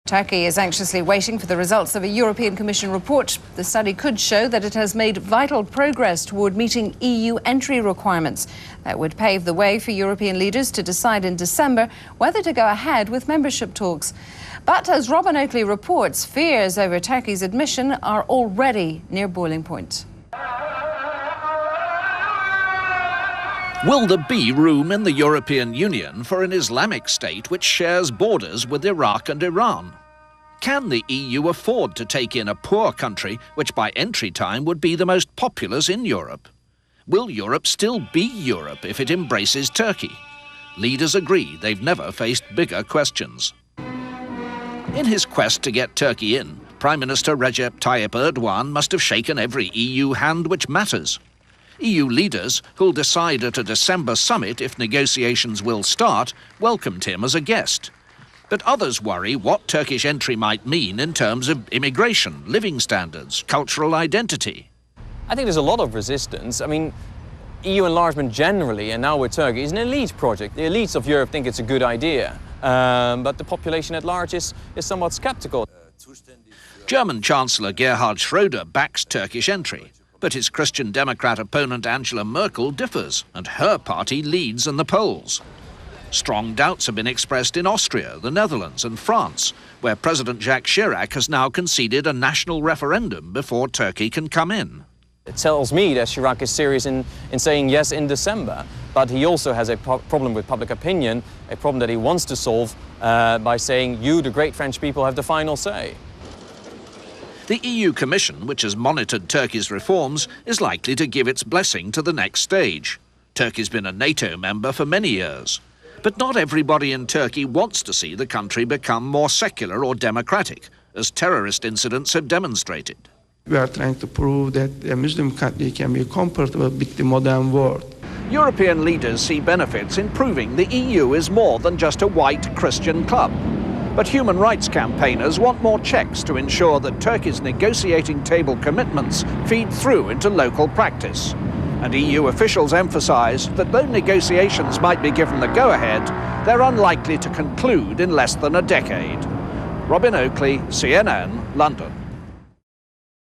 Turkey is anxiously waiting for the results of a European Commission report. The study could show that it has made vital progress toward meeting EU entry requirements. That would pave the way for European leaders to decide in December whether to go ahead with membership talks. But as Robin Oakley reports, fears over Turkey's admission are already near boiling point. Will there be room in the European Union for an Islamic state which shares borders with Iraq and Iran? Can the EU afford to take in a poor country which by entry time would be the most populous in Europe? Will Europe still be Europe if it embraces Turkey? Leaders agree they've never faced bigger questions. In his quest to get Turkey in, Prime Minister Recep Tayyip Erdogan must have shaken every EU hand which matters. EU leaders, who'll decide at a December summit if negotiations will start, welcomed him as a guest. But others worry what Turkish entry might mean in terms of immigration, living standards, cultural identity. I think there's a lot of resistance. I mean, EU enlargement generally, and now with Turkey, is an elite project. The elites of Europe think it's a good idea, but the population at large is somewhat skeptical. German Chancellor Gerhard Schröder backs Turkish entry. But his Christian Democrat opponent Angela Merkel differs, and her party leads in the polls. Strong doubts have been expressed in Austria, the Netherlands and France, where President Jacques Chirac has now conceded a national referendum before Turkey can come in. It tells me that Chirac is serious in saying yes in December, but he also has a problem with public opinion, a problem that he wants to solve by saying, you, the great French people, have the final say. The EU Commission, which has monitored Turkey's reforms, is likely to give its blessing to the next stage. Turkey's been a NATO member for many years. But not everybody in Turkey wants to see the country become more secular or democratic, as terrorist incidents have demonstrated. We are trying to prove that a Muslim country can be compatible with the modern world. European leaders see benefits in proving the EU is more than just a white Christian club. But human rights campaigners want more checks to ensure that Turkey's negotiating table commitments feed through into local practice. And EU officials emphasise that though negotiations might be given the go-ahead, they're unlikely to conclude in less than a decade. Robin Oakley, CNN, London.